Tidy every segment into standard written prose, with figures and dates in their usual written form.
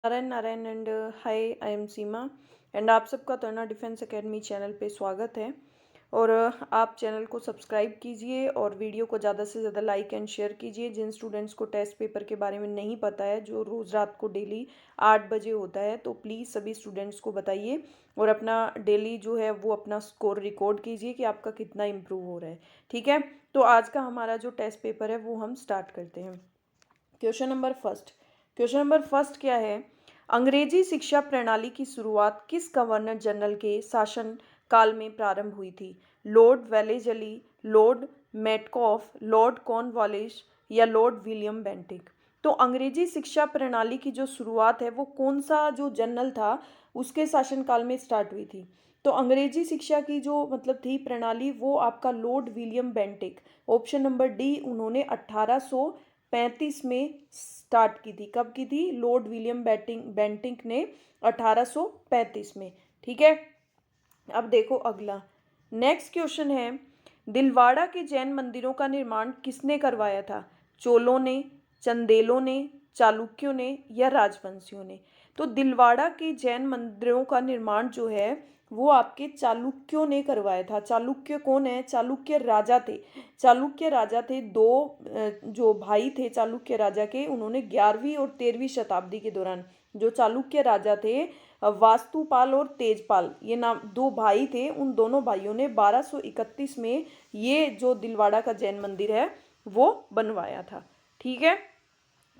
Narayan Narayan and hi, I am Seema and आप सबका तरणा defence academy channel पे स्वागत है। और आप चैनल को सब्सक्राइब कीजिए और वीडियो को ज़्यादा से ज़्यादा लाइक एंड शेयर कीजिए। जिन स्टूडेंट्स को टेस्ट पेपर के बारे में नहीं पता है, जो रोज़ रात को डेली 8 बजे होता है, तो प्लीज़ सभी स्टूडेंट्स को बताइए और अपना डेली जो है वो अपना स्कोर रिकॉर्ड कीजिए कि आपका कितना इम्प्रूव हो रहा है। ठीक है, तो आज का हमारा जो टेस्ट पेपर है वो हम स्टार्ट करते हैं। क्वेश्चन नंबर फर्स्ट क्या है? अंग्रेजी शिक्षा प्रणाली की शुरुआत किस गवर्नर जनरल के शासन काल में प्रारंभ हुई थी? Lord Wellesley, Lord Metcalfe, Lord Cornwallis या लॉर्ड विलियम बेंटिक? तो अंग्रेजी शिक्षा प्रणाली की जो शुरुआत है वो कौन सा जो जनरल था उसके शासनकाल में स्टार्ट हुई थी? तो अंग्रेजी शिक्षा की जो मतलब थी प्रणाली वो आपका Lord William Bentinck, option number D, उन्होंने 1835 में स्टार्ट की थी। कब की थी? लॉर्ड विलियम बेंटिक ने 1835 में। ठीक है, अब देखो अगला नेक्स्ट क्वेश्चन है, दिलवाड़ा के जैन मंदिरों का निर्माण किसने करवाया था? चोलों ने, चंदेलों ने, चालुक्यों ने या राजवंशियों ने? तो दिलवाड़ा के जैन मंदिरों का निर्माण जो है वो आपके चालुक्यों ने करवाया था। चालुक्य कौन है? चालुक्य राजा थे। चालुक्य राजा थे दो, जो भाई थे चालुक्य राजा के, उन्होंने 11वीं और 13वीं शताब्दी के दौरान, जो चालुक्य राजा थे वास्तुपाल और तेजपाल, ये नाम दो भाई थे, उन दोनों भाइयों ने 1231 में ये जो दिलवाड़ा का जैन मंदिर है वो बनवाया था। ठीक है,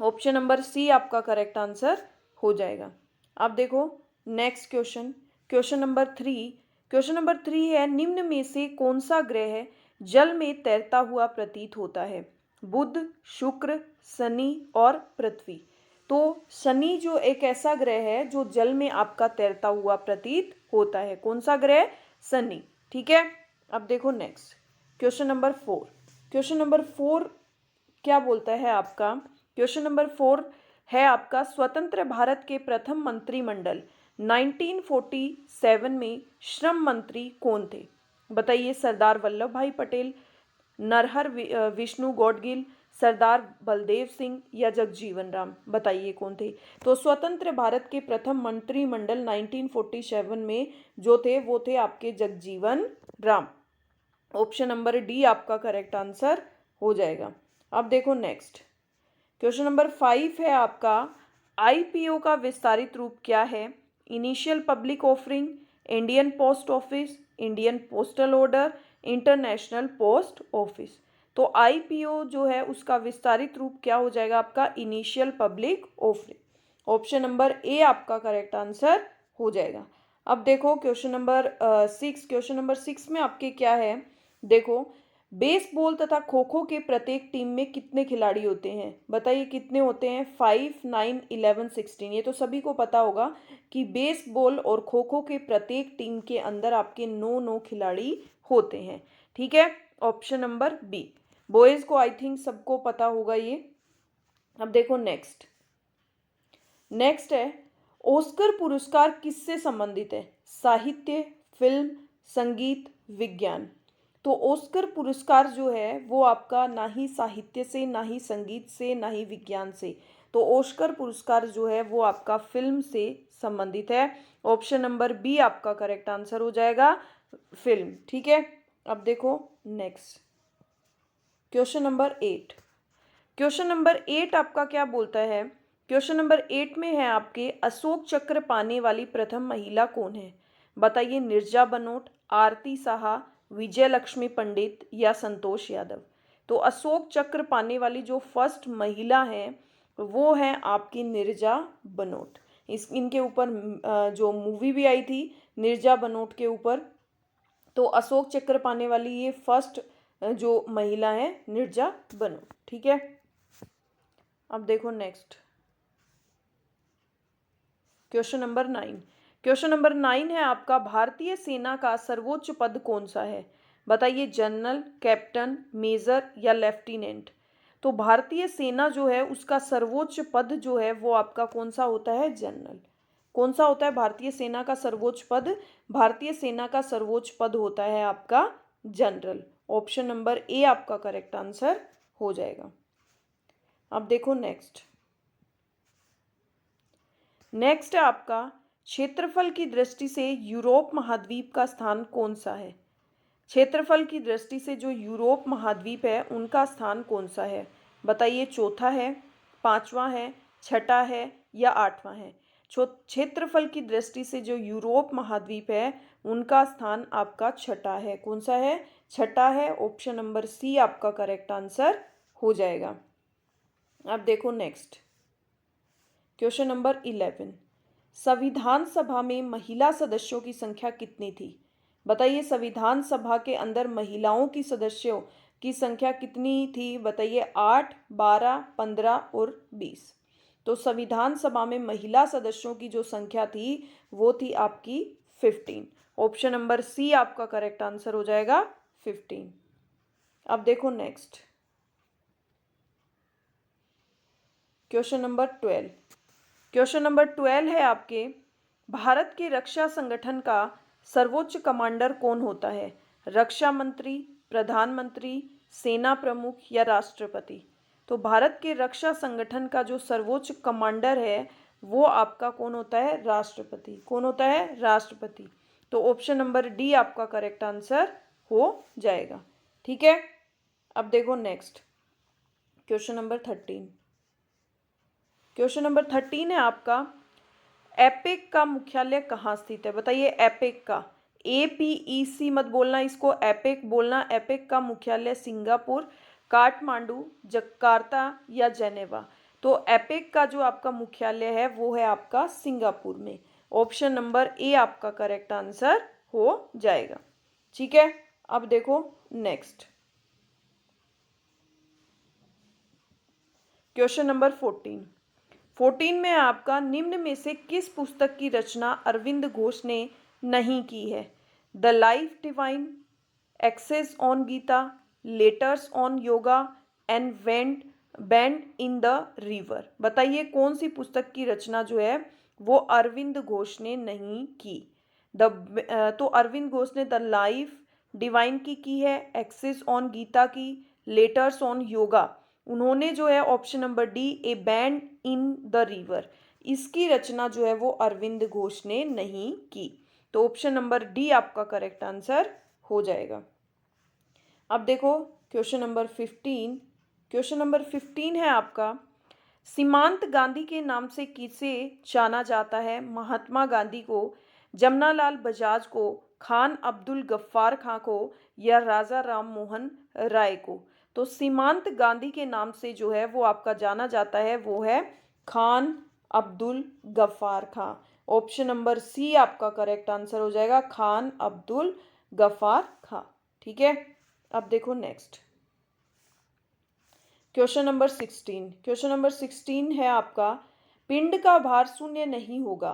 ऑप्शन नंबर सी आपका करेक्ट आंसर हो जाएगा। अब देखो next question, question number three है, निम्न में से कौन सा ग्रह जल में तैरता हुआ प्रतीत होता है? बुध, शुक्र, शनि और पृथ्वी? तो शनि जो एक ऐसा ग्रह है जो जल में आपका तैरता हुआ प्रतीत होता है। कौन सा ग्रह? शनि। ठीक है, अब देखो नेक्स्ट क्वेश्चन नंबर फोर क्या बोलता है आपका? क्वेश्चन नंबर फोर है आपका, स्वतंत्र भारत के प्रथम मंत्रिमंडल 1947 में श्रम मंत्री कौन थे? बताइए, सरदार वल्लभ भाई पटेल, नरहर विष्णु गौडगिल, सरदार बलदेव सिंह या जगजीवन राम? बताइए कौन थे? तो स्वतंत्र भारत के प्रथम मंत्रिमंडल 1947 में जो थे वो थे आपके Jagjivan Ram. Option number D आपका करेक्ट आंसर हो जाएगा। अब देखो नेक्स्ट क्वेश्चन नंबर 5 है आपका, आईपीओ का विस्तारित रूप क्या है? Initial public offering, Indian post office, Indian postal order, international post office? तो आईपीओ जो है उसका विस्तारित रूप क्या हो जाएगा आपका? Initial public offering. Option number A आपका करेक्ट आंसर हो जाएगा। अब देखो क्वेश्चन नंबर सिक्स में आपके क्या है? देखो, बेसबॉल तथा खो खो के प्रत्येक टीम में कितने खिलाड़ी होते हैं? बताइए कितने होते हैं? 5, 9, 11, 16। ये तो सभी को पता होगा कि बेसबॉल और खो खो के प्रत्येक टीम के अंदर आपके 9 खिलाड़ी होते हैं। ठीक है, ऑप्शन नंबर बी। बॉयज को आई थिंक सबको पता होगा ये। अब देखो नेक्स्ट है, ऑस्कर पुरस्कार किससे संबंधित है? साहित्य, फिल्म, संगीत, विज्ञान? तो ऑस्कर पुरस्कार जो है वो आपका ना ही साहित्य से, ना ही संगीत से, ना ही विज्ञान से, तो ऑस्कर पुरस्कार जो है वो आपका फिल्म से संबंधित है। ऑप्शन नंबर बी आपका करेक्ट आंसर हो जाएगा, फिल्म। ठीक है, अब देखो नेक्स्ट क्वेश्चन नंबर 8 आपका क्या बोलता है? क्वेश्चन नंबर 8 में है आपके, अशोक चक्र पाने वाली प्रथम महिला कौन है? बताइए, निर्जा बनोट, आरती साहा, विजय लक्ष्मी पंडित या संतोष यादव? तो अशोक चक्र पाने वाली जो फर्स्ट महिला है वो है आपकी निर्जा बनोट। इनके ऊपर जो मूवी भी आई थी निर्जा बनोट के ऊपर। तो अशोक चक्र पाने वाली ये फर्स्ट जो महिला है निर्जा बनोट। ठीक है, अब देखो नेक्स्ट क्वेश्चन नंबर 9 है आपका, भारतीय सेना का सर्वोच्च पद कौन सा है? बताइए, जनरल, कैप्टन, मेजर या लेफ्टिनेंट? तो भारतीय सेना जो है उसका सर्वोच्च पद जो है वो आपका कौन सा होता है? जनरल। कौन सा होता है भारतीय सेना का सर्वोच्च पद? भारतीय सेना का सर्वोच्च पद होता है आपका जनरल। ऑप्शन नंबर ए आपका करेक्ट आंसर हो जाएगा। अब देखो नेक्स्ट नेक्स्ट है आपका क्षेत्रफल की दृष्टि से यूरोप महाद्वीप का स्थान कौन सा है। क्षेत्रफल की दृष्टि से जो यूरोप महाद्वीप है उनका स्थान कौन सा है, बताइए। चौथा है, पांचवा है, छठा है या आठवां है। क्षेत्रफल की दृष्टि से जो यूरोप महाद्वीप है उनका स्थान आपका छठा है। कौन सा है, छठा है। ऑप्शन नंबर सी आपका करेक्ट आंसर हो जाएगा। अब देखो नेक्स्ट क्वेश्चन नंबर 11। संविधान सभा में महिला सदस्यों की संख्या कितनी थी, बताइए। संविधान सभा के अंदर महिलाओं की सदस्यों की संख्या कितनी थी, बताइए। 8, 12, 15 और 20। तो संविधान सभा में महिला सदस्यों की जो संख्या थी वो थी आपकी 15। ऑप्शन नंबर सी आपका करेक्ट आंसर हो जाएगा 15। अब देखो next question number 12। Question number 12 है आपके, भारत के रक्षा संगठन का सर्वोच्च कमांडर कौन होता है। रक्षा मंत्री, प्रधानमंत्री, सेना प्रमुख या राष्ट्रपति। तो भारत के रक्षा संगठन का जो सर्वोच्च कमांडर है वो आपका कौन होता है, राष्ट्रपति। कौन होता है, राष्ट्रपति। तो ऑप्शन नंबर डी आपका करेक्ट आंसर हो जाएगा। ठीक है। अब देखो next question number 13। Question number 13 है आपका, एपेक का मुख्यालय कहाँ स्थित है, बताइए। एपेक का, APEC मत बोलना, इसको एपेक बोलना। एपेक का मुख्यालय सिंगापुर, काठमांडू, जकार्ता या जेनेवा। तो एपेक का जो आपका मुख्यालय है वो है आपका सिंगापुर में। ऑप्शन नंबर ए आपका करेक्ट आंसर हो जाएगा। ठीक है। अब देखो नेक्स्ट क्वेश्चन नंबर 14 में आपका, निम्न में से किस पुस्तक की रचना अरविंद घोष ने नहीं की है। The life divine, essays on Gita, letters on Yoga and band in the river. बताइए कौन सी पुस्तक की रचना जो है वो अरविंद घोष ने नहीं की। तो अरविंद घोष ने द लाइफ डिवाइन की है, एक्सेस ऑन गीता की, लेटर्स ऑन योगा। उन्होंने जो है option number D, A band in the river, इसकी रचना जो है वो अरविंद घोष ने नहीं की। तो ऑप्शन नंबर डी आपका करेक्ट आंसर हो जाएगा। अब देखो क्वेश्चन नंबर 15। क्वेश्चन नंबर 15 है आपका, सीमांत गांधी के नाम से किसे जाना जाता है। महात्मा गांधी को, जमनालाल बजाज को, खान अब्दुल गफ्फार खां को या राजा राम मोहन राय को। तो सीमांत गांधी के नाम से जो है वो आपका जाना जाता है वो है खान अब्दुल गफ्फार खां। ऑप्शन नंबर सी आपका करेक्ट आंसर हो जाएगा, खान अब्दुल गफ्फार खां। ठीक है। अब देखो next question number 16। Question number 16 है आपका, पिंड का भार शून्य नहीं होगा।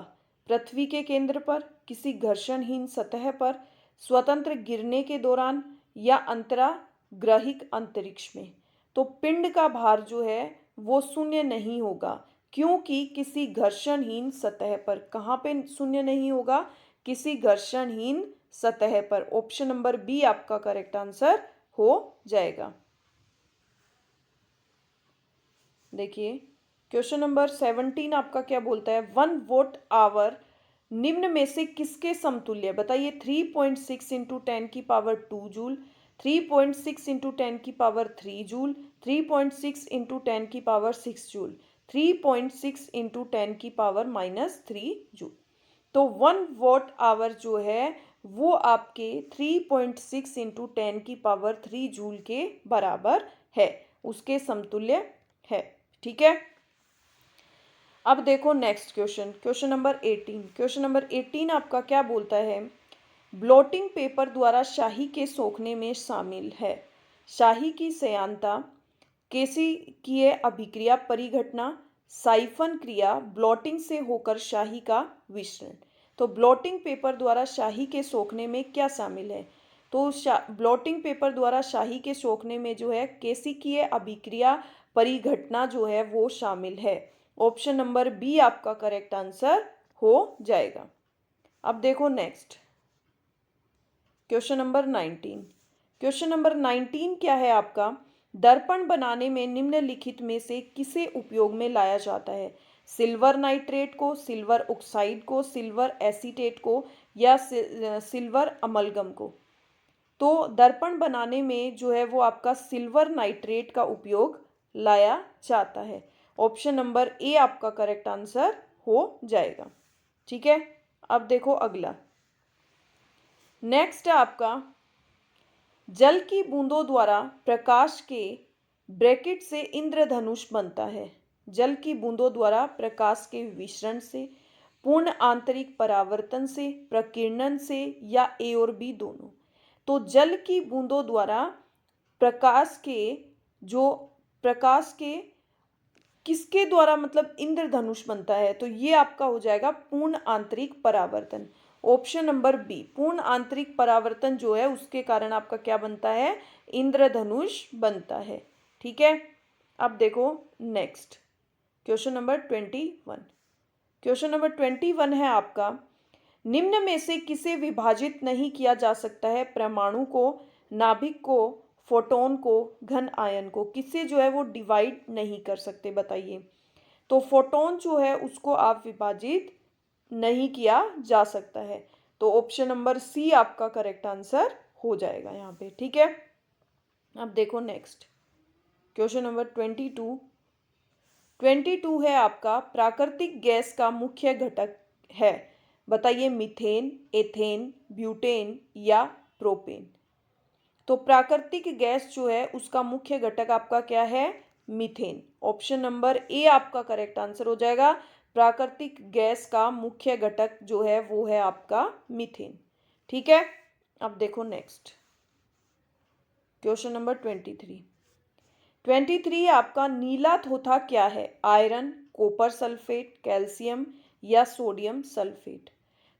पृथ्वी के केंद्र पर, किसी घर्षणहीन सतह पर, स्वतंत्र गिरने के दौरान या अंतराग्रहिक अंतरिक्ष में। तो पिंड का भार जो है वो शून्य नहीं होगा, क्योंकि किसी घर्षणहीन सतह पर। कहाँ पे शून्य नहीं होगा, किसी घर्षणहीन सतह पर। ऑप्शन नंबर बी आपका करेक्ट आंसर हो जाएगा। देखिए क्वेश्चन नंबर 17 आपका क्या बोलता है, 1 वॉट आवर निम्न में से किसके समतुल्य, बताइए। 3.6 इंटू 10 की पावर 2 जूल, 3.6 इंटू 10 की पावर 3 जूल, 3.6 इंटू 10 की पावर 6 जूल, 3.6 इंटू 10 की पावर -3 जूल। तो 1 वॉट आवर जो है वो आपके 3.6 इंटू 10 की पावर 3 जूल के बराबर है, उसके समतुल्य है। ठीक है। अब देखो next question, question number 18। Question number 18 आपका क्या बोलता है, ब्लॉटिंग पेपर द्वारा शाही के सोखने में शामिल है। शाही की सयांता, केशिकीय अभिक्रिया परिघटना, साइफन क्रिया, ब्लॉटिंग से होकर शाही का विसरण। तो ब्लॉटिंग पेपर द्वारा शाही के सोखने में क्या शामिल है। तो ब्लॉटिंग पेपर द्वारा शाही के सोखने में जो है केशिकीय अभिक्रिया परिघटना जो है वो शामिल है। ऑप्शन नंबर बी आपका करेक्ट आंसर हो जाएगा। अब देखो next question number 19। Question number 19 क्या है आपका, दर्पण बनाने में निम्नलिखित में से किसे उपयोग में लाया जाता है। सिल्वर नाइट्रेट को, सिल्वर ऑक्साइड को, सिल्वर एसीटेट को या सिल्वर अमलगम को? तो दर्पण बनाने में जो है वो आपका सिल्वर नाइट्रेट का उपयोग लाया जाता है। ऑप्शन नंबर ए आपका करेक्ट आंसर हो जाएगा। ठीक है, अब देखो अगला। नेक्स्ट है आपका, जल की बूंदों द्वारा प्रकाश के ब्रैकेट से इंद्रधनुष बनता है। जल की बूंदों द्वारा प्रकाश के विसरण से, पूर्ण आंतरिक परावर्तन से, प्रकीर्णन से या ए और बी दोनों? तो जल की बूंदों द्वारा प्रकाश के किसके द्वारा मतलब इंद्रधनुष बनता है? तो ये आपका हो जाएगा पूर्ण आंतरिक परावर्तन। ऑप्शन नंबर बी, पूर्ण आंतरिक परावर्तन जो है उसके कारण आपका क्या बनता है? इंद्रधनुष बनता है। ठीक है, अब देखो next question number 21। Question number 21 है आपका, निम्न में से किसे विभाजित नहीं किया जा सकता है? परमाणु को, नाभिक को, फोटोन को, घन आयन को? किसे जो है वो डिवाइड नहीं कर सकते, बताइए। तो फोटोन जो है उसको आप विभाजित नहीं किया जा सकता है। तो ऑप्शन नंबर सी आपका करेक्ट आंसर हो जाएगा यहाँ पे। ठीक है, अब देखो नेक्स्ट क्वेश्चन नंबर 22 है आपका, प्राकृतिक गैस का मुख्य घटक है, बताइए। मीथेन, एथेन, ब्यूटेन या प्रोपेन? तो प्राकृतिक गैस जो है उसका मुख्य घटक आपका क्या है? मीथेन। ऑप्शन नंबर ए आपका करेक्ट आंसर हो जाएगा। प्राकृतिक गैस का मुख्य घटक जो है वो है आपका मीथेन। ठीक है, अब देखो नेक्स्ट क्वेश्चन नंबर 23 आपका, नीला थोथा क्या है? आयरन, कॉपर सल्फेट, कैल्शियम या सोडियम सल्फेट?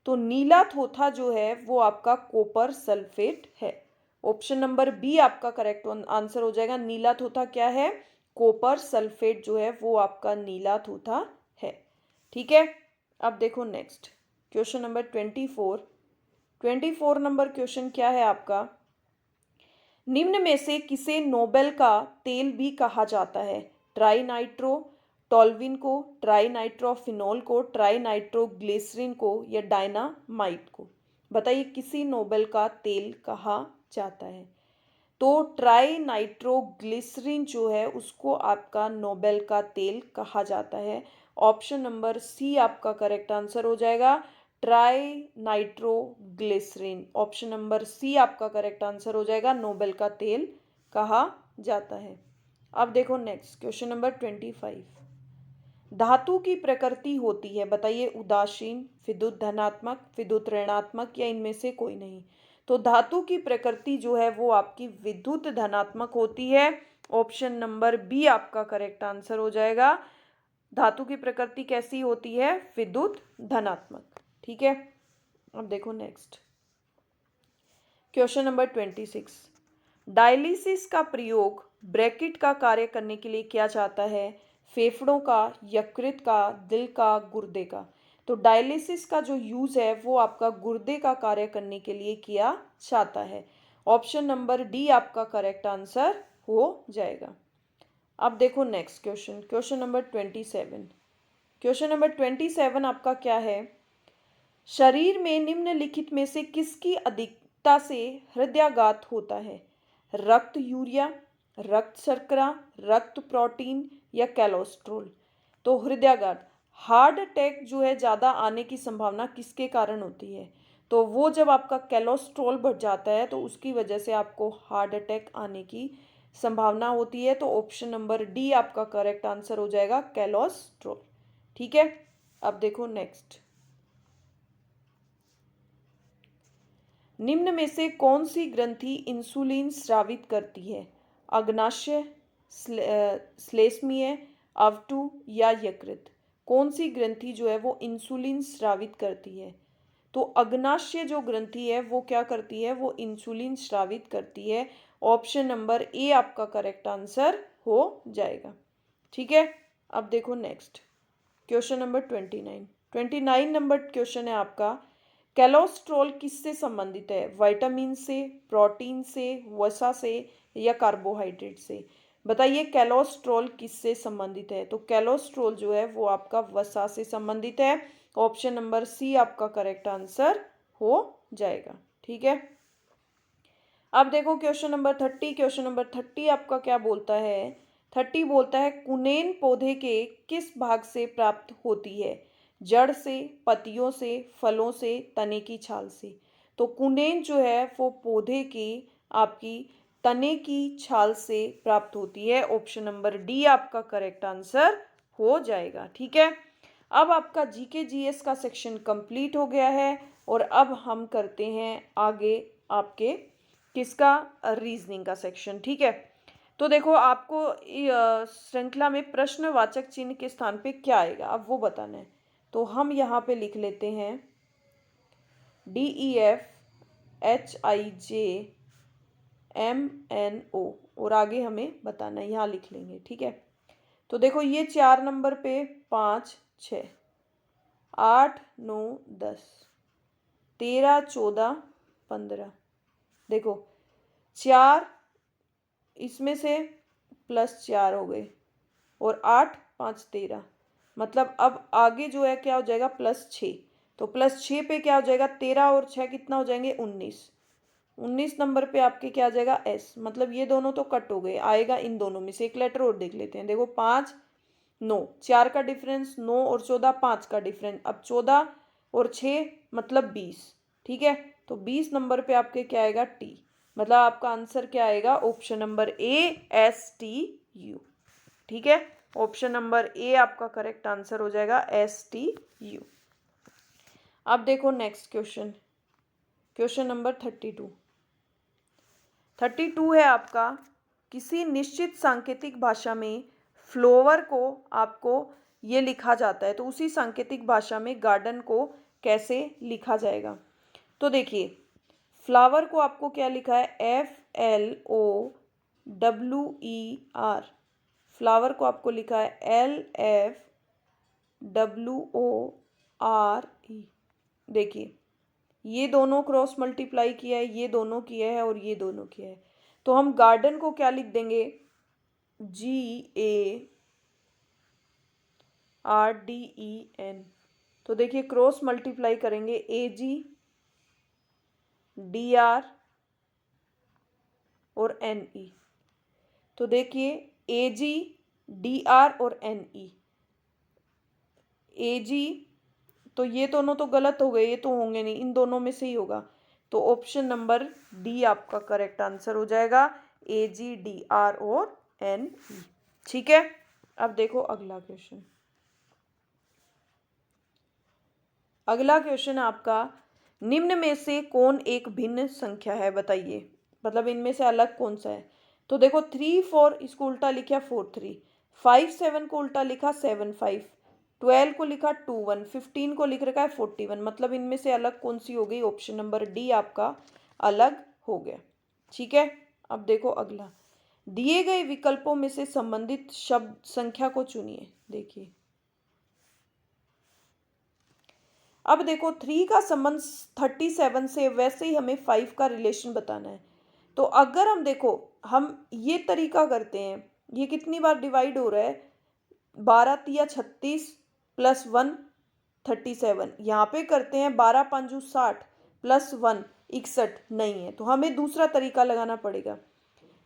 तो नीला थोथा जो है वो आपका कॉपर सल्फेट है। ऑप्शन नंबर बी आपका करेक्ट आंसर हो जाएगा। नीला थोथा क्या है? कॉपर सल्फेट जो है वो आपका नीला थोथा है। ठीक है, अब देखो next question number 24 number question क्या है आपका, निम्न में से किसे नोबेल का तेल भी कहा जाता है? ट्राई नाइट्रो टोल्विन को, ट्राई नाइट्रोफिनोल को, ट्राई नाइट्रोग्लिसरीन को या डायनामाइट को? बताइए किसी नोबेल का तेल कहा जाता है? तो ट्राई नाइट्रोग्लिसरीन जो है उसको आपका नोबेल का तेल कहा जाता है। ऑप्शन नंबर सी आपका करेक्ट आंसर हो जाएगा, try nitroglycerin. Option number C आपका करेक्ट आंसर हो जाएगा, नोबेल का तेल कहा जाता है। अब देखो नेक्स्ट क्वेश्चन नंबर 25, धातु की प्रकृति होती है, बताइए। उदासीन, विद्युत धनात्मक, विद्युत ऋणात्मक या इनमें से कोई नहीं? तो धातु की प्रकृति जो है वो आपकी विद्युत धनात्मक होती है। ऑप्शन नंबर बी आपका करेक्ट आंसर हो जाएगा। धातु की प्रकृति कैसी होती है? विद्युत धनात्मक। ठीक है, अब देखो नेक्स्ट क्वेश्चन नंबर 26, डायलिसिस का प्रयोग ब्रैकेट का कार्य करने के लिए किया जाता है, फेफड़ों का, यकृत का, दिल का, गुर्दे का? तो डायलिसिस का जो यूज है वो आपका गुर्दे का कार्य करने के लिए किया जाता है। ऑप्शन नंबर डी आपका करेक्ट आंसर हो जाएगा। अब देखो next question number 27। Question number 27 आपका क्या है, शरीर में निम्नलिखित में से किसकी अधिकता से हृदयाघात होता है? रक्त यूरिया, रक्त शर्करा, रक्त प्रोटीन या कोलेस्ट्रॉल? तो हृदयाघात, हार्ट अटैक जो है ज़्यादा आने की संभावना किसके कारण होती है? तो वो जब आपका कोलेस्ट्रॉल बढ़ जाता है तो उसकी वजह से आपको हार्ट अटैक आने की संभावना होती है। तो ऑप्शन नंबर डी आपका करेक्ट आंसर हो जाएगा, कोलेस्ट्रॉल। ठीक है, अब देखो नेक्स्ट, निम्न में से कौन सी ग्रंथि इंसुलिन स्रावित करती है? अग्नाशय, श्लेष्मीय, अवटु या यकृत? कौन सी ग्रंथि जो है वो इंसुलिन स्रावित करती है? तो अग्नाशय जो ग्रंथि है वो क्या करती है? वो इंसुलिन स्रावित करती है। ऑप्शन नंबर ए आपका करेक्ट आंसर हो जाएगा। ठीक है, अब देखो next question number 29 number question है आपका, कोलेस्ट्रॉल किससे संबंधित है? विटामिन से, प्रोटीन से, वसा से या कार्बोहाइड्रेट से? बताइए कैलोस्ट्रॉल किससे संबंधित है? तो कैलोस्ट्रॉल जो है वो आपका वसा से संबंधित है। ऑप्शन नंबर सी आपका करेक्ट आंसर हो जाएगा। ठीक है, अब देखो क्वेश्चन नंबर 30। क्वेश्चन नंबर 30 आपका क्या बोलता है? 30 बोलता है कुनेन पौधे के किस भाग से प्राप्त होती है? जड़ से, पत्तियों से, फलों से, तने की छाल से। तो कुनेन जो है वो पौधे की आपकी तने की छाल से प्राप्त होती है। ऑप्शन नंबर डी आपका करेक्ट आंसर हो जाएगा। ठीक है, अब आपका जीके जीएस का सेक्शन कंप्लीट हो गया है और अब हम करते हैं आगे आपके किसका? रीजनिंग का सेक्शन। ठीक है, तो देखो आपको श्रृंखला में प्रश्नवाचक चिन्ह के स्थान पे क्या आएगा अब वो बताना है। तो हम यहाँ पे लिख लेते हैं DEFHIJMNO और आगे हमें बताना है, यहाँ लिख लेंगे। ठीक है, तो देखो ये 4 नंबर पे 5 6 8 9 10 13 14 15। देखो 4 इसमें से +4 हो गए और 8 5 13, मतलब अब आगे जो है क्या हो जाएगा? +6। तो +6 पे क्या हो जाएगा? 13 और 6 कितना हो जाएंगे? 19। 19 नंबर पे आपके क्या आ जाएगा? एस। मतलब ये दोनों तो कट हो गए, आएगा इन दोनों में से एक लेटर और देख लेते हैं। देखो 5 9, 4 का डिफरेंस 9 और 14 5 का डिफरेंस, अब 14 और 6 मतलब 20। ठीक है, तो 20 नंबर पे आपके क्या आएगा? टी। मतलब आपका आंसर क्या आएगा? Option number ASTU। ठीक है, ऑप्शन नंबर ए आपका करेक्ट आंसर हो जाएगा STU। अब देखो नेक्स्ट क्वेश्चन, क्वेश्चन नंबर 32। 32 है आपका किसी निश्चित सांकेतिक भाषा में फ्लोवर को आपको ये लिखा जाता है, तो उसी सांकेतिक भाषा में गार्डन को कैसे लिखा जाएगा? तो देखिए फ्लावर को आपको क्या लिखा है? FLOWER। फ्लावर को आपको लिखा है LFWORE। देखिए ये दोनों क्रॉस मल्टीप्लाई किया है, ये दोनों किया है और ये दोनों किया है, तो हम गार्डन को क्या लिख देंगे? GARDEN। तो देखिए क्रॉस मल्टीप्लाई करेंगे AGDR और NE। तो देखिए AGDR और NE, AG तो ये दोनों तो गलत हो गए, ये तो होंगे नहीं, इन दोनों में से ही होगा। तो ऑप्शन नंबर डी आपका करेक्ट आंसर हो जाएगा, AGDR और NE। ठीक है, अब देखो अगला क्वेश्चन। अगला क्वेश्चन आपका निम्न में से कौन एक भिन्न संख्या है? बताइए, मतलब इनमें से अलग कौन सा है? तो देखो 3 4 इसको उल्टा लिखा 4 3, 5 7 को उल्टा लिखा 7 5, 12 को लिखा 2 1, 15 को लिख रखा है 41। मतलब इनमें से अलग कौन सी हो गई? ऑप्शन नंबर डी आपका अलग हो गया। ठीक है, अब देखो अगला, दिए गए विकल्पों में से संबंधित शब्द संख्या को चुनिए। देखिए अब देखो 3 का संबंध 37 से, वैसे ही हमें 5 का रिलेशन बताना है। तो अगर हम देखो हम ये तरीका करते हैं, ये कितनी बार डिवाइड हो रहा है? 12 तिया 36 प्लस 1 37। यहाँ पे करते हैं 12 5 60 प्लस 1 61। नहीं है तो हमें दूसरा तरीका लगाना पड़ेगा।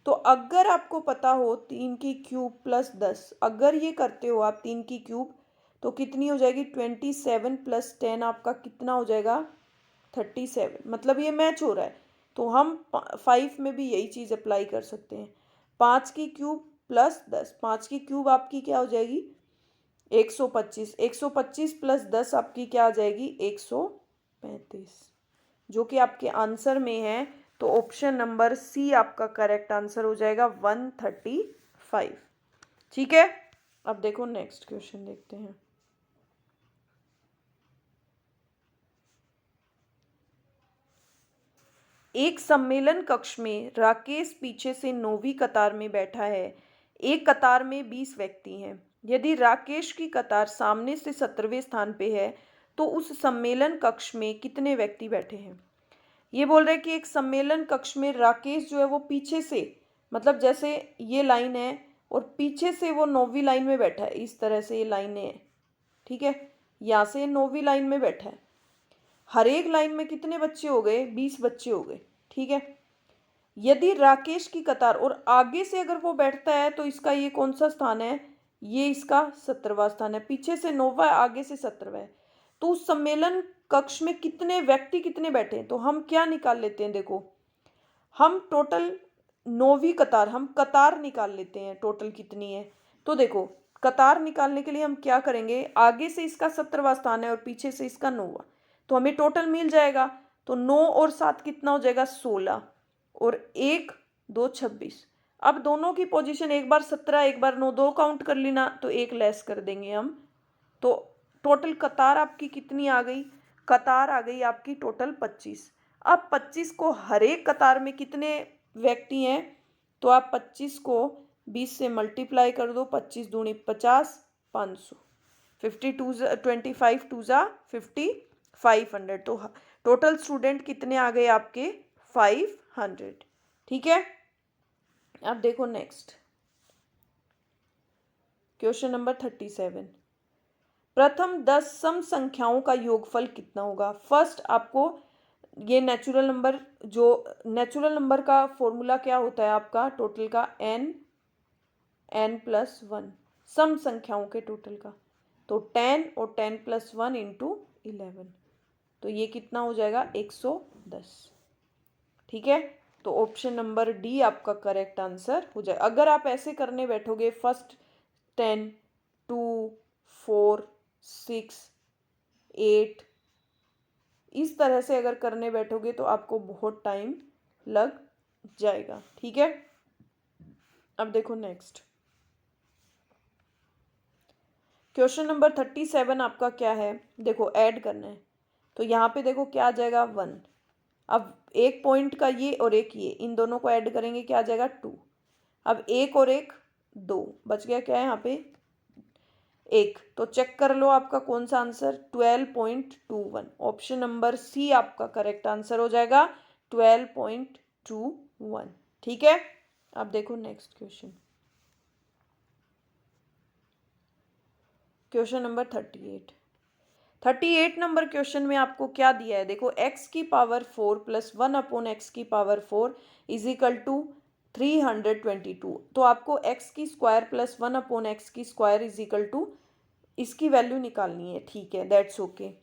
तो अगर आपको पता हो 3 की क्यूब प्लस 10, अगर ये करते हो आप 3 की क्यूब तो कितनी हो जाएगी? 27 प्लस 10 आपका कितना हो जाएगा? 37। मतलब ये मैच हो रहा है, तो हम 5 में भी यही चीज़ अप्लाई कर सकते हैं। 5 की क्यूब प्लस 10, 5 की क्यूब आपकी क्या हो जाएगी? 125। 125 प्लस 10 आपकी क्या आ जाएगी? 135, जो कि आपके आंसर में है। तो ऑप्शन नंबर सी आपका करेक्ट आंसर हो जाएगा 135। ठीक है, अब देखो नेक्स्ट क्वेश्चन देखते हैं। एक सम्मेलन कक्ष में राकेश पीछे से 9वीं कतार में बैठा है। एक कतार में 20 व्यक्ति हैं। यदि राकेश की कतार सामने से 17वें स्थान पे है तो उस सम्मेलन कक्ष में कितने व्यक्ति बैठे हैं? ये बोल रहे कि एक सम्मेलन कक्ष में राकेश जो है वो पीछे से, मतलब जैसे ये लाइन है और पीछे से वो 9वीं लाइन में बैठा है, इस तरह से ये लाइनें हैं, ठीक है। यहाँ से 9वीं लाइन में बैठा है, हर एक लाइन में कितने बच्चे हो गए, 20 बच्चे हो गए, ठीक है। यदि राकेश की कतार और आगे से अगर वो बैठता है तो इसका ये कौन सा स्थान है, ये इसका 17वां स्थान है। पीछे से 9वां, आगे से 17वां है। तो उस सम्मेलन कक्ष में कितने व्यक्ति कितने बैठे हैं, तो हम क्या निकाल लेते हैं, देखो हम टोटल 9वीं कतार, हम कतार निकाल लेते हैं टोटल कितनी है। तो देखो कतार निकालने के लिए हम क्या करेंगे, आगे से इसका 17वां स्थान है और पीछे से इसका 9वां, तो हमें टोटल मिल जाएगा। तो 9 और 7 कितना हो जाएगा, 16, और 1 2 26। अब दोनों की पोजीशन एक बार 17 एक बार 9, 2 काउंट कर लेना, तो एक लेस कर देंगे हम। तो टोटल कतार आपकी कितनी आ गई, कतार आ गई आपकी टोटल 25। अब 25 को हर एक कतार में कितने व्यक्ति हैं, तो आप 25 को 20 से मल्टीप्लाई कर दो, 25 दूनी 50, 500, 25 टू ज़ा 50, 500। तो टोटल स्टूडेंट कितने आ गए आपके, 500, ठीक है। अब देखो नेक्स्ट क्वेश्चन नंबर 37। प्रथम 10 सम संख्याओं का योगफल कितना होगा। फर्स्ट आपको ये नेचुरल नंबर, जो नेचुरल नंबर का फॉर्मूला क्या होता है आपका, टोटल का n+1, सम संख्याओं के टोटल का, तो 10 और 10+1 इंटू 11, तो ये कितना हो जाएगा, 110, ठीक है। तो ऑप्शन नंबर डी आपका करेक्ट आंसर हो जाए। अगर आप ऐसे करने बैठोगे, फर्स्ट 10, 2, 4, 6, 8, इस तरह से अगर करने बैठोगे तो आपको बहुत टाइम लग जाएगा, ठीक है। अब देखो नेक्स्ट क्वेश्चन नंबर 37 आपका क्या है, देखो ऐड करना है। तो यहाँ पे देखो क्या आ जाएगा, 1। अब एक पॉइंट का ये और एक ये, इन दोनों को ऐड करेंगे, क्या आ जाएगा, 2। अब एक और एक 2 बच गया, क्या है यहाँ पे, 1। तो चेक कर लो आपका कौन सा आंसर, 12.21। ऑप्शन नंबर सी आपका करेक्ट आंसर हो जाएगा, 12.21, ठीक है। अब देखो next question, question number 38 number question में आपको क्या दिया है, देखो x की पावर 4 प्लस 1 अपॉन एक्स की पावर 4 इज इक्वल टू 322। तो आपको x की स्क्वायर प्लस 1 अपॉन एक्स की स्क्वायर इज इक्वल टू इसकी वैल्यू निकालनी है, ठीक है, दैट्स ओके।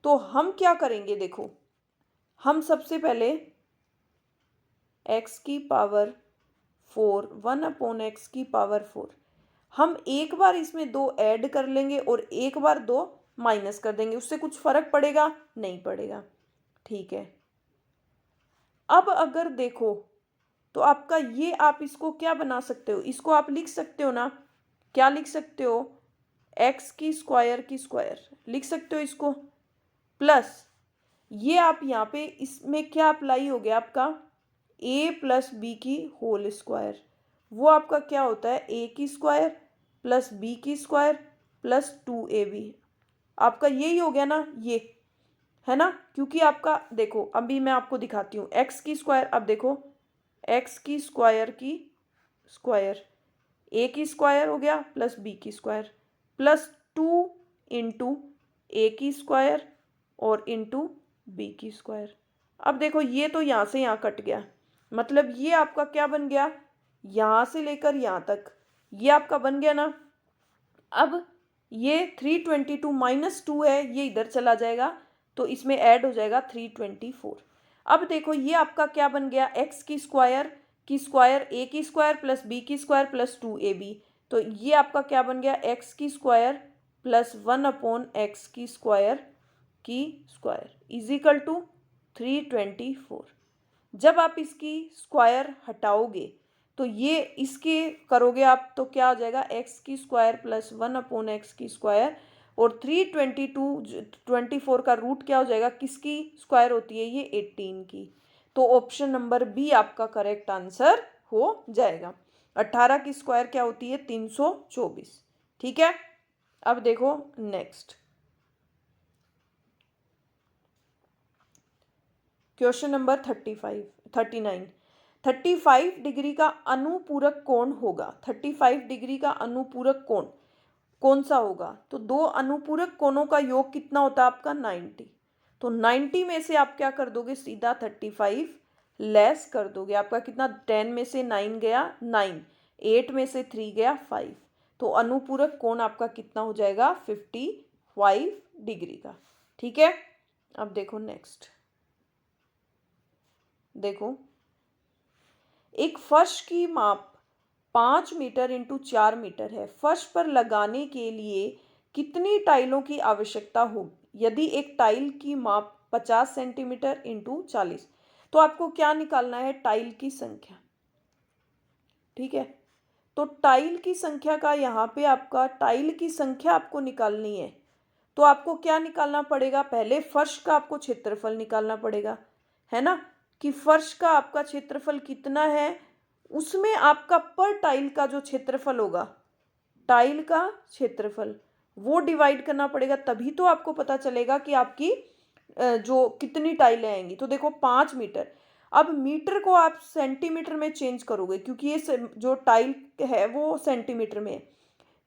तो हम क्या करेंगे, देखो हम सबसे पहले x की पावर 4 1 अपॉन एक्स की पावर 4, हम एक बार इसमें 2 ऐड कर लेंगे और एक बार 2 माइनस कर देंगे, उससे कुछ फर्क पड़ेगा, नहीं पड़ेगा, ठीक है। अब अगर देखो तो आपका ये, आप इसको क्या बना सकते हो, इसको आप लिख सकते हो ना, क्या लिख सकते हो, एक्स की स्क्वायर लिख सकते हो इसको, प्लस ये आप यहाँ पे इसमें क्या अप्लाई हो गया आपका, a प्लस बी की होल स्क्वायर, वो आपका क्या होता है, a की स्क्वायर प्लस b की स्क्वायर प्लस 2ab, आपका यही हो गया ना, ये है ना। क्योंकि आपका देखो अभी मैं आपको दिखाती हूँ, x की स्क्वायर, अब देखो x की स्क्वायर a की स्क्वायर हो गया प्लस b की स्क्वायर प्लस 2 इंटू ए की स्क्वायर और इंटू बी की स्क्वायर। अब देखो ये तो यहाँ से यहाँ कट गया, मतलब ये आपका क्या बन गया, यहाँ से लेकर यहाँ तक ये आपका बन गया ना। अब ये 322 माइनस 2 है, ये इधर चला जाएगा, तो इसमें ऐड हो जाएगा 324। अब देखो ये आपका क्या बन गया, एक्स की स्क्वायर ए की स्क्वायर प्लस बी की स्क्वायर प्लस 2ab, तो ये आपका क्या बन गया, एक्स की स्क्वायर प्लस 1 अपॉन एक्स की स्क्वायर इज इक्वल टू 324। जब आप इसकी स्क्वायर हटाओगे तो ये इसके करोगे आप, तो क्या हो जाएगा, एक्स की स्क्वायर प्लस 1 अपॉन एक्स की स्क्वायर, और 324 का रूट क्या हो जाएगा, किसकी स्क्वायर होती है, ये 18 की। तो ऑप्शन नंबर बी आपका करेक्ट आंसर हो जाएगा। 18 की स्क्वायर क्या होती है, 324, ठीक है। अब देखो नेक्स्ट क्वेश्चन नंबर 39। 35 डिग्री का अनुपूरक कोण होगा। 35 डिग्री का अनुपूरक कोण कौन सा होगा? तो दो अनुपूरक कोणों का योग कितना होता है आपका? 90। तो 90 में से आप क्या कर दोगे? सीधा 35 लेस कर दोगे। आपका कितना? 10 में से 9 गया 9, 8 में से 3 गया 5। तो अनुपूरक कोण आपका कितना हो जाएगा? 55 डिग्री का। ठीक है, अब देखो नेक्स्ट। देखो, एक फर्श की माप 5 मीटर इंटू 4 मीटर है। फर्श पर लगाने के लिए कितनी टाइलों की आवश्यकता होगी? यदि एक टाइल की माप 50 सेंटीमीटर इंटू 40, तो आपको क्या निकालना है? टाइल की संख्या। ठीक है, तो टाइल की संख्या का यहाँ पे आपका टाइल की संख्या आपको निकालनी है। तो आपको क्या निकालना पड़ेगा? पहले फर्श का आपको क्षेत्रफल निकालना पड़ेगा, है ना, कि फर्श का आपका क्षेत्रफल कितना है, उसमें आपका पर टाइल का जो क्षेत्रफल होगा, टाइल का क्षेत्रफल, वो डिवाइड करना पड़ेगा। तभी तो आपको पता चलेगा कि आपकी जो कितनी टाइलें आएंगी। तो देखो 5 मीटर, अब मीटर को आप सेंटीमीटर में चेंज करोगे, क्योंकि ये जो टाइल है वो सेंटीमीटर में है।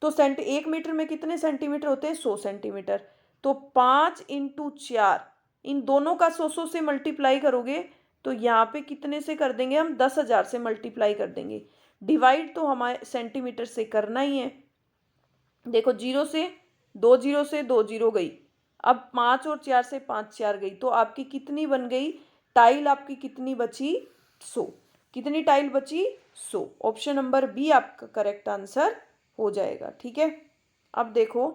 तो 1 मीटर में कितने सेंटीमीटर होते हैं? 100 सेंटीमीटर। तो 5 इंटू 4, इन दोनों का 100 से मल्टीप्लाई करोगे तो यहाँ पे कितने से कर देंगे हम? 10,000 से मल्टीप्लाई कर देंगे। डिवाइड तो हमारे सेंटीमीटर से करना ही है। देखो, 0 से 2 जीरो से 2 जीरो गई, अब 5 और 4 से 5 4 गई, तो आपकी कितनी बन गई? टाइल आपकी कितनी बची? 100। कितनी टाइल बची? 100। ऑप्शन नंबर बी आपका करेक्ट आंसर हो जाएगा। ठीक है, अब देखो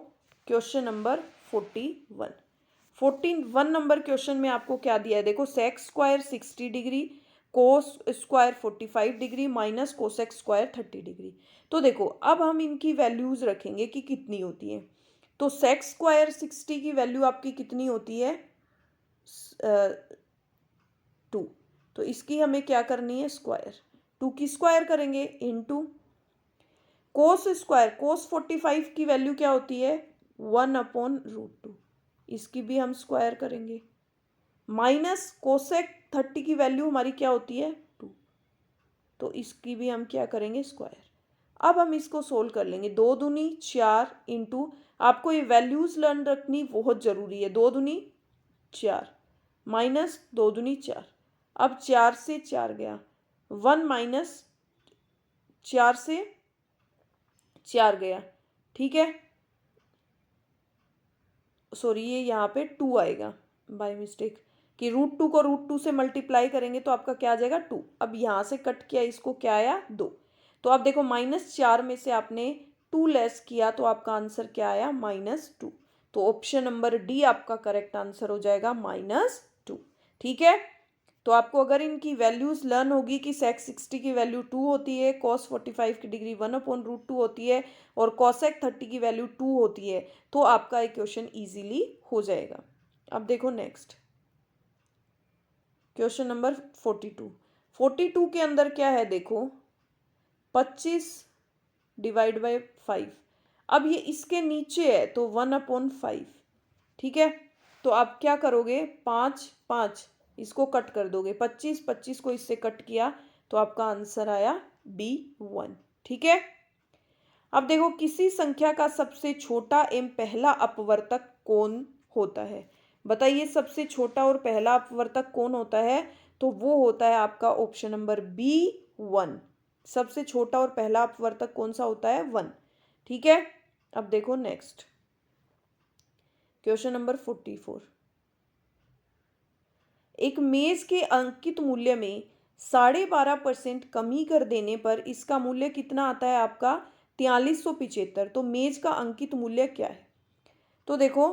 क्वेश्चन नंबर 41। 41 नंबर क्वेश्चन में आपको क्या दिया है? देखो, sec square 60 degree, cos square 45 degree minus cosec square 30 degree. तो देखो, अब हम इनकी वैल्यूज रखेंगे कि कितनी होती है। तो सेक स्क्वायर 60 की वैल्यू आपकी कितनी होती है? 2। तो इसकी हमें क्या करनी है? स्क्वायर। 2 की स्क्वायर करेंगे इनटू कोस स्क्वायर, कोस 45 की वैल्यू क्या होती है? 1/√2। इसकी भी हम स्क्वायर करेंगे। माइनस कोसेक 30 की वैल्यू हमारी क्या होती है? 2। तो इसकी भी हम क्या करेंगे? स्क्वायर। अब हम इसको सोल्व कर लेंगे। 2 दूनी 4 इंटू, आपको ये वैल्यूज लर्न रखनी बहुत ज़रूरी है। 2 दूनी 4 माइनस 2 दूनी 4, अब 4 से 4 गया, 1 माइनस 4 से 4 गया। ठीक है, सॉरी, ये यहाँ पे 2 आएगा बाय मिस्टेक, कि √2 को √2 से मल्टीप्लाई करेंगे तो आपका क्या आ जाएगा? 2। अब यहाँ से कट किया, इसको क्या आया? 2। तो आप देखो, -4 में से आपने 2 लेस किया तो आपका आंसर क्या आया? -2। तो ऑप्शन नंबर डी आपका करेक्ट आंसर हो जाएगा -2। ठीक है, तो आपको अगर इनकी वैल्यूज लर्न होगी कि सेक 60 की वैल्यू 2 होती है, कॉस 45 की डिग्री 1/√2 होती है और कॉसेक 30 की वैल्यू 2 होती है, तो आपका ये क्वेश्चन इजीली हो जाएगा। अब देखो नेक्स्ट क्वेश्चन नंबर 42। 42 के अंदर क्या है? देखो, 25 डिवाइड बाई 5। अब ये इसके नीचे है तो 1/5। ठीक है, तो आप क्या करोगे? 5 5 इसको कट कर दोगे, 25 25 को इससे कट किया तो आपका आंसर आया B1। ठीक है, अब देखो, किसी संख्या का सबसे छोटा एवं पहला अपवर्तक कौन होता है? बताइए, सबसे छोटा और पहला अपवर्तक कौन होता है? तो वो होता है आपका ऑप्शन नंबर B1। सबसे छोटा और पहला अपवर्तक कौन सा होता है? 1। ठीक है, अब देखो नेक्स्ट क्वेश्चन नंबर 44। एक मेज के अंकित मूल्य में 12.5% कमी कर देने पर इसका मूल्य कितना आता है आपका? 4375। तो मेज का अंकित मूल्य क्या है? तो देखो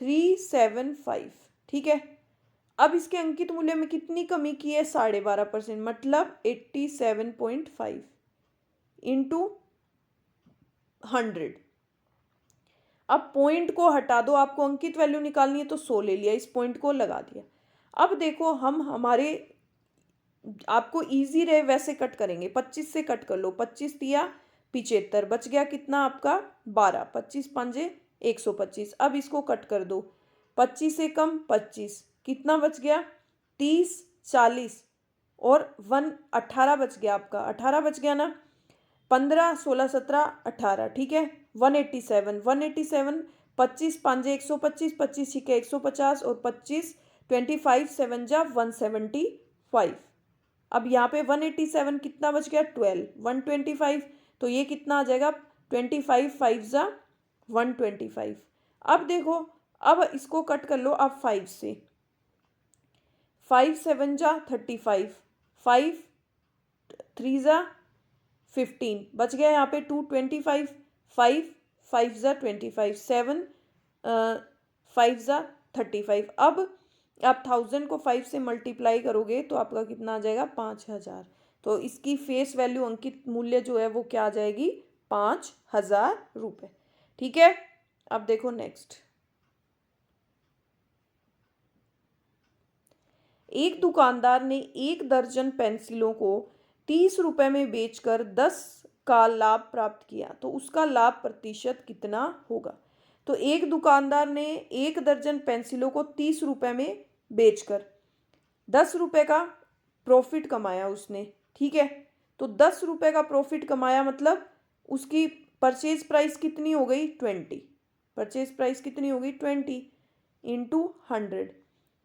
375। ठीक है, अब इसके अंकित मूल्य में कितनी कमी की है? 12.5%, मतलब 87.5 इंटू 100। अब पॉइंट को हटा दो, आपको अंकित वैल्यू निकालनी है तो 100 ले लिया, इस पॉइंट को लगा दिया। अब देखो, हम हमारे आपको इजी रहे वैसे कट करेंगे। 25 से कट कर लो, 25 दिया 75, बच गया कितना आपका? 12। 25 पंजे 125। अब इसको कट कर दो, 25 से कम 25, कितना बच गया? 30 40, और 18 बच गया आपका, 18 बच गया ना, 15 16 17 18, ठीक है। 187, 187, 25 पाँजे 125, 25 छिके 150 और 25 25 7 जा 175। अब यहाँ पे 187 कितना बच गया, 12, 125, तो ये कितना आ जाएगा, 25 5 जा 125। अब देखो, अब इसको कट कर लो आप 5 से, 5 7 जा 35, 5 3 जा 15, बच गया यहाँ पे 225, 5 5 जा 25, 7 5 जा 35। अब आप 1000 को 5 से मल्टीप्लाई करोगे तो आपका कितना आ जाएगा, 5000। तो इसकी फेस वैल्यू, अंकित मूल्य जो है वो क्या आ जाएगी, 5000 रुपये, ठीक है। अब देखो नेक्स्ट, एक दुकानदार ने 1 दर्जन पेंसिलों को 30 रुपए में बेचकर 10 का लाभ प्राप्त किया, तो उसका लाभ प्रतिशत कितना होगा। तो एक दुकानदार ने 1 दर्जन पेंसिलों को 30 रुपए में बेचकर 10 रुपए का प्रॉफिट कमाया उसने, ठीक है। तो 10 रुपए का प्रॉफिट कमाया मतलब उसकी परचेज प्राइस कितनी हो गई, 20। परचेज प्राइस कितनी हो गई, 20 इंटू 100।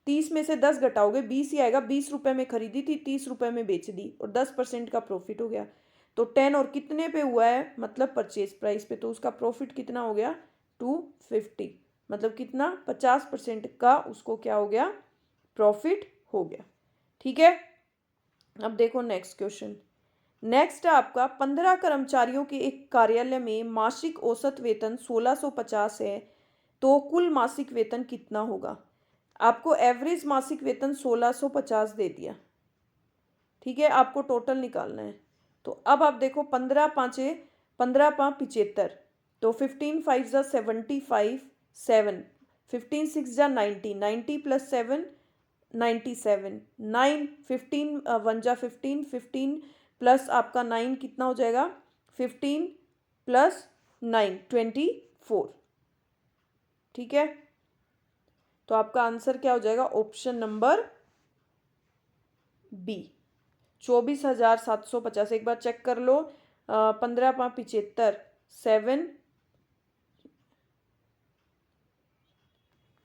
30 में से 10 घटाओगे 20 ही आएगा। 20 रुपए में खरीदी थी, 30 रुपए में बेच दी और 10% का प्रॉफिट हो गया। तो 10 और कितने पे हुआ है, मतलब परचेज प्राइस पे, तो उसका प्रॉफिट कितना हो गया, 250, मतलब कितना, 50% का उसको क्या हो गया, प्रॉफिट हो गया, ठीक है। अब देखो नेक्स्ट क्वेश्चन। नेक्स्ट है आपका, 15 कर्मचारियों के एक कार्यालय में मासिक औसत वेतन 1650 है, तो कुल मासिक वेतन कितना होगा। आपको एवरेज मासिक वेतन 1650 दे दिया, ठीक है, आपको टोटल निकालना है। तो अब आप देखो, 15 पाँचे 15 पाँच 75, तो 15 5 जा 75, 7 15 6 जा 90, 90 प्लस 7 97, 9 15 1 जा 15, 15 प्लस आपका 9 कितना हो जाएगा, 15 प्लस 9 24, ठीक है। तो आपका आंसर क्या हो जाएगा, ऑप्शन नंबर बी, 24,750। एक बार चेक कर लो, 15 पाँच 75, 7,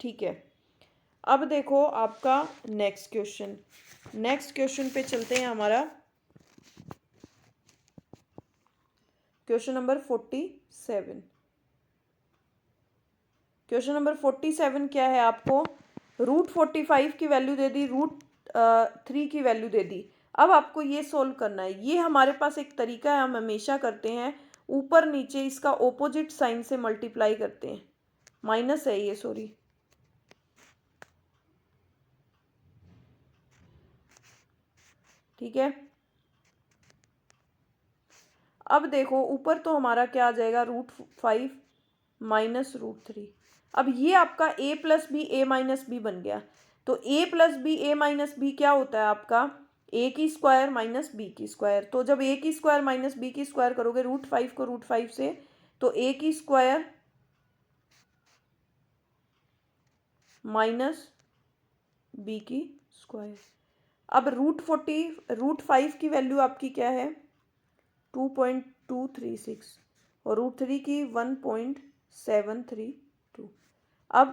ठीक है। अब देखो आपका नेक्स्ट क्वेश्चन, नेक्स्ट क्वेश्चन पे चलते हैं। हमारा क्वेश्चन नंबर 47। क्वेश्चन नंबर 47 क्या है, आपको √45 की वैल्यू दे दी, √3 की वैल्यू दे दी। अब आपको ये सोल्व करना है। ये हमारे पास एक तरीका है, हम हमेशा करते हैं, ऊपर नीचे इसका ऑपोजिट साइन से मल्टीप्लाई करते हैं। माइनस है ये, सॉरी, ठीक है। अब देखो ऊपर तो हमारा क्या आ जाएगा, √5 माइनस √3। अब ये आपका a plus B A minus B बन गया। तो a plus B A minus B क्या होता है आपका, a की स्क्वायर माइनस b की स्क्वायर। तो जब a की स्क्वायर माइनस b की स्क्वायर करोगे √5 को √5 से, तो a की स्क्वायर माइनस b की स्क्वायर। अब √5 की वैल्यू आपकी क्या है, 2.236 और √3 की 1.732। अब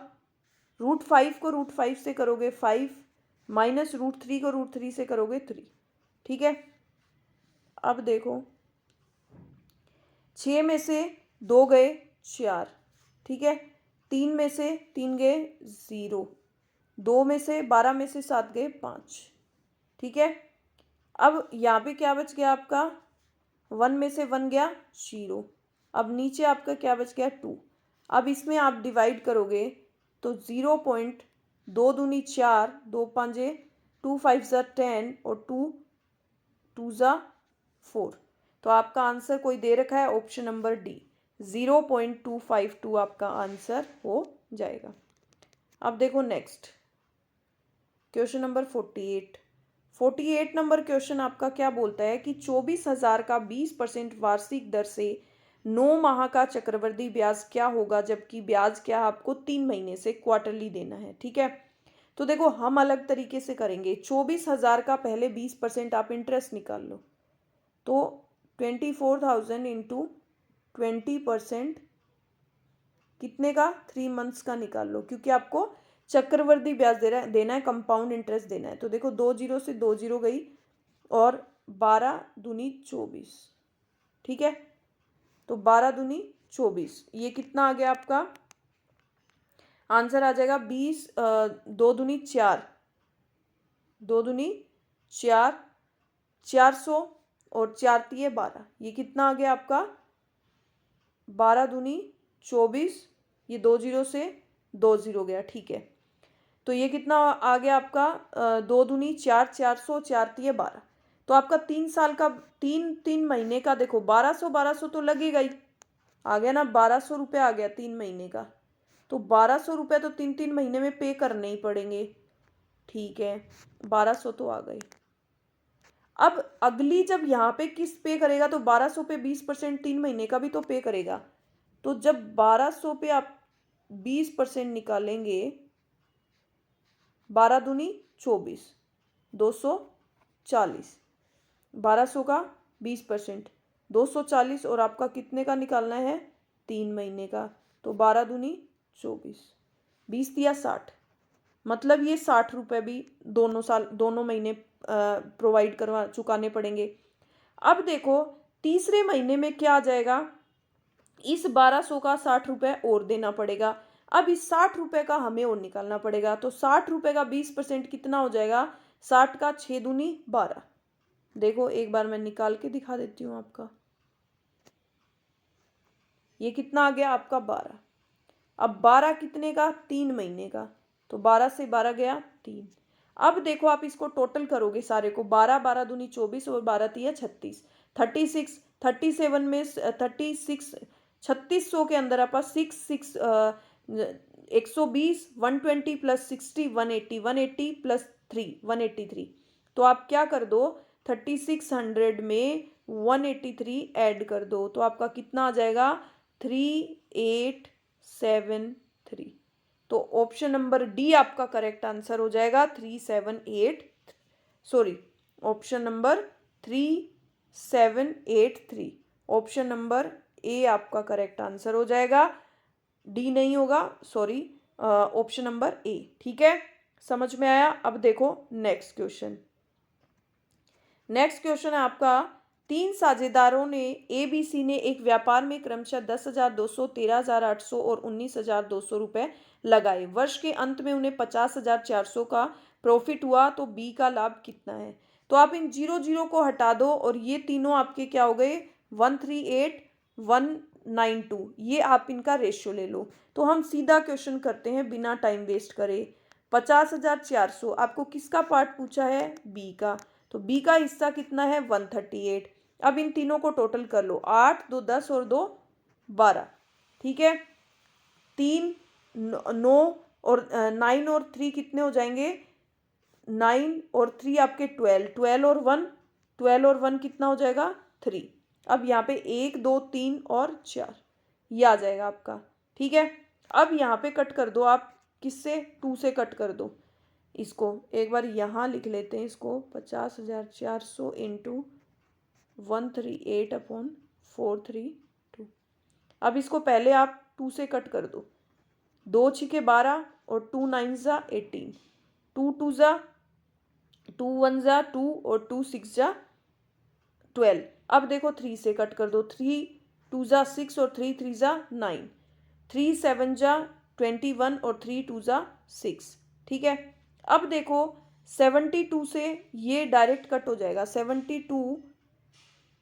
√5 को √5 से करोगे 5, माइनस √3 को √3 से करोगे 3, ठीक है। अब देखो 6 में से 2 गए 4, ठीक है, 3 में से 3 गए 0, 2 में से 12 में से 7 गए 5, ठीक है। अब यहाँ पे क्या बच गया आपका, 1 में से 1 गया 0। अब नीचे आपका क्या बच गया, 2। अब इसमें आप डिवाइड करोगे तो 0.2 दूनी 4, 2 पाँजे 2 5 जा 10 और 2 2 जा 4। तो आपका आंसर कोई दे रखा है, ऑप्शन नंबर डी, 0.252 आपका आंसर हो जाएगा। अब देखो next question number 48 number question आपका क्या बोलता है कि 24,000 का 20% वार्षिक दर से 9 माह का चक्रवृद्धि ब्याज क्या होगा, जबकि ब्याज क्या आपको 3 महीने से क्वार्टरली देना है, ठीक है। तो देखो हम अलग तरीके से करेंगे। 24,000 का पहले 20% आप इंटरेस्ट निकाल लो, तो 24,000 इंटू 20% कितने का, 3 मंथ्स का निकाल लो, क्योंकि आपको चक्रवृद्धि ब्याज देना है, कंपाउंड इंटरेस्ट देना है। तो देखो 2 जीरो से 2 जीरो गई और 12 दूनी 24, ठीक है। तो 12 दूनी 24, ये कितना आ गया आपका आंसर आ जाएगा 20, 2 दूनी 4, 2 दूनी 4, 400 और 4 तिये 12, ये कितना आ गया आपका 12 दूनी 24, ये 2 जीरो से 2 जीरो गया, ठीक है। तो ये कितना आ गया आपका 2 दूनी 4, 400, 4 तिये 12। तो आपका 3 साल का 3 महीने का देखो 1200 तो लगेगा ही, आ गया ना 1200 रुपये आ गया 3 महीने का। तो 1200 रुपये तो 3 महीने में पे करने ही पड़ेंगे, ठीक है, 1200 तो आ गए। अब अगली जब यहाँ पे किस्त पे करेगा तो 1200 पे 20% 3 महीने का भी तो पे करेगा। तो जब 1200 पे आप 20% निकालेंगे, 12 दूनी 24, 240, 1200 का 20% 240, और आपका कितने का निकालना है 3 महीने का। तो 12 दूनी 24, 20 दिया 60, मतलब ये 60 रुपये भी दोनों महीने प्रोवाइड चुकाने पड़ेंगे। अब देखो तीसरे महीने में क्या आ जाएगा, इस 1200 का 60 रुपये और देना पड़ेगा। अब इस 60 रुपये का हमें और निकालना पड़ेगा। तो 60 रुपये का 20% कितना हो जाएगा, 60 का 6 दूनी 12। देखो एक बार मैं निकाल के दिखा देती हूँ आपका, ये कितना आ गया आपका 12। अब 12 कितने का, 3 महीने का, तो 12 से 12 गया 3। अब देखो आप इसको टोटल करोगे सारे को, 12, 12 दूनी 24 और 12 तिया 36, 36, 37 में 36, 3600 के अंदर आप 120, 120 प्लस 60, 180, 180 प्लस 3, 183। तो आप क्या कर दो, 3600 में 183 ऐड कर दो, तो आपका कितना आ जाएगा 3873। तो ऑप्शन नंबर डी आपका करेक्ट आंसर हो जाएगा 3783, sorry option number 3783, option number A आपका करेक्ट आंसर हो जाएगा, डी नहीं होगा, सॉरी ऑप्शन नंबर ए, ठीक है, समझ में आया। अब देखो नेक्स्ट क्वेश्चन। नेक्स्ट क्वेश्चन है आपका, 3 साझेदारों ने ABC ने एक व्यापार में क्रमशः 10,200, 13,800 और 19,200 रुपये लगाए। वर्ष के अंत में उन्हें 50,400 का प्रॉफिट हुआ, तो बी का लाभ कितना है। तो आप इन 0 को हटा दो और ये तीनों आपके क्या हो गए 138, 192, ये आप इनका रेशियो ले लो। तो हम सीधा क्वेश्चन करते हैं बिना टाइम वेस्ट करे। 50,400 आपको किसका पार्ट पूछा है, बी का, तो बी का हिस्सा कितना है 138। अब इन तीनों को टोटल कर लो, 8, 2 10 और 2 12, ठीक है, 3 9 और 9 और 3 कितने हो जाएंगे, 9 और 3 आपके 12, 12 और 1 कितना हो जाएगा 3। अब यहाँ पे 1 2 3 और 4 ये आ जाएगा आपका, ठीक है। अब यहाँ पे कट कर दो आप, किससे 2 से कट कर दो इसको, एक बार यहाँ लिख लेते हैं इसको, 50,400 इंटू 138 अपॉन 432। अब इसको पहले आप 2 से कट कर दो, 2 छिके 12 और 2 9 जा 18, 2 2 जा 2 1 जा 2 और 2 6 जा 12। अब देखो 3 से कट कर दो, 3 2 जा 6 और 3 3 जा 9, 3 7 जा 21 और 3 2 जा 6, ठीक है। अब देखो 72 से ये डायरेक्ट कट हो जाएगा, 72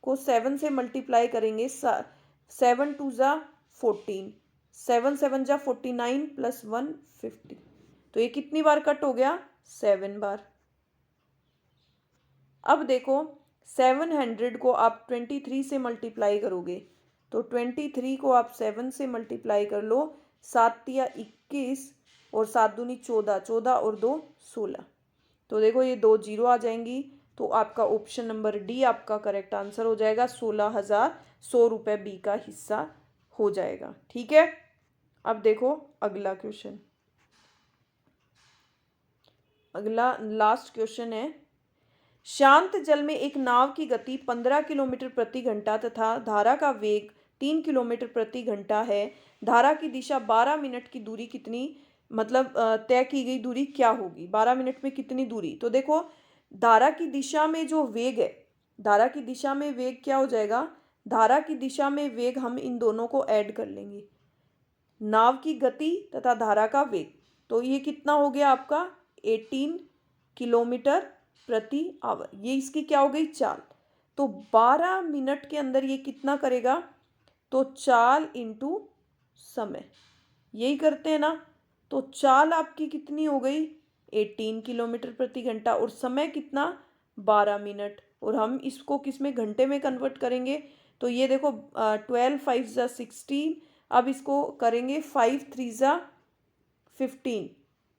को 7 से मल्टीप्लाई करेंगे, 7 2 जा 14, 7 7 जा 49 प्लस 1 50, तो ये कितनी बार कट हो गया 7 बार। अब देखो 700 को आप 23 से मल्टीप्लाई करोगे, तो 23 को आप 7 से मल्टीप्लाई कर लो, 7 तिया 21 और 7 दूनी 14, 14 और 2 16, तो देखो ये 2 जीरो आ जाएंगी, तो आपका ऑप्शन नंबर डी आपका करेक्ट आंसर हो जाएगा, 16,100 रुपये बी का हिस्सा हो जाएगा, ठीक है। अब देखो अगला क्वेश्चन। अगला लास्ट क्वेश्चन है, शांत जल में एक नाव की गति 15 किलोमीटर प्रति घंटा तथा धारा का वेग 3 किलोमीटर प्रति घंटा है। धारा की दिशा 12 मिनट की दूरी कितनी, मतलब तय की गई दूरी क्या होगी, 12 मिनट में कितनी दूरी। तो देखो, धारा की दिशा में जो वेग है, धारा की दिशा में वेग क्या हो जाएगा, धारा की दिशा में वेग हम इन दोनों को ऐड कर लेंगे, नाव की गति तथा धारा का वेग। तो ये कितना हो गया आपका 18 किलोमीटर प्रति आवर, ये इसकी क्या हो गई चाल। तो 12 मिनट के अंदर ये कितना करेगा, तो चाल इंटू समय, यही करते हैं ना। तो चाल आपकी कितनी हो गई 18 किलोमीटर प्रति घंटा और समय कितना 12 मिनट, और हम इसको किस में, घंटे में कन्वर्ट करेंगे। तो ये देखो 12 5 ज़ा 16, अब इसको करेंगे 5 3 ज़ा 15,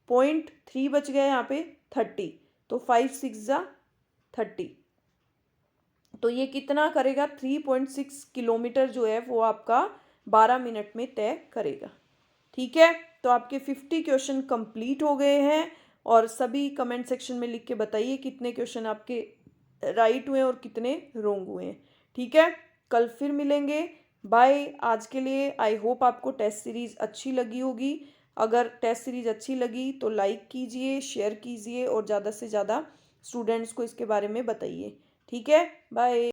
0.3 बच गया यहाँ पे 30, तो 5 6 ज़ा 30, तो ये कितना करेगा 3.6 किलोमीटर जो है वो आपका 12 मिनट में तय करेगा। ठीक है, तो आपके 50 क्वेश्चन कंप्लीट हो गए हैं, और सभी कमेंट सेक्शन में लिख के बताइए कितने क्वेश्चन आपके राइट हुए और कितने रोंग हुए हैं। ठीक है, कल फिर मिलेंगे, बाय। आज के लिए आई होप आपको टेस्ट सीरीज़ अच्छी लगी होगी। अगर टेस्ट सीरीज़ अच्छी लगी तो लाइक कीजिए, शेयर कीजिए और ज़्यादा से ज़्यादा स्टूडेंट्स को इसके बारे में बताइए। ठीक है, बाय।